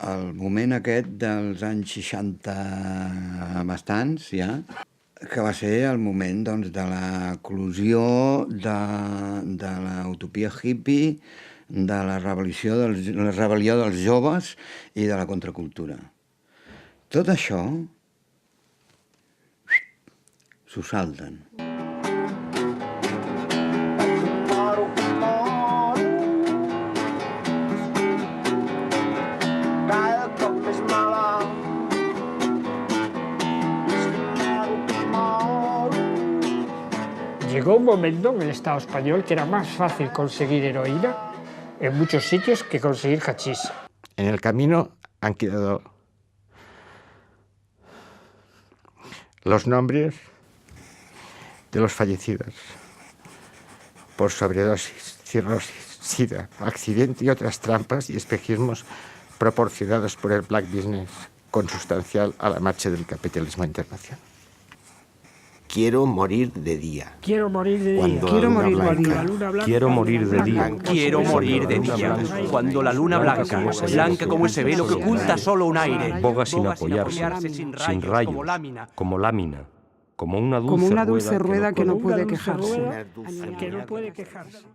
el moment aquest dels anys 60 bastants, ja, que va ser el moment doncs, de l'eclosió de l'utopia hippie, de la rebel·lió dels joves i de la contracultura. Tot això s'ho salten. Llegó un momento en el Estado español que era más fácil conseguir heroína en muchos sitios que conseguir hachís. En el camino han quedado los nombres de los fallecidos por sobredosis, cirrosis, sida, accidente y otras trampas y espejismos proporcionados por el black business, consustancial a la marcha del capitalismo internacional. Quiero morir de día. Quiero morir de día. Quiero morir de día. Quiero morir de día. Quiero morir de día. Cuando la luna blanca como ese velo que oculta solo un aire, Boga sin apoyarse, sin rayos, como lámina, como una dulce rueda rueda que no puede Una dulce quejarse. rueda que no puede quejarse.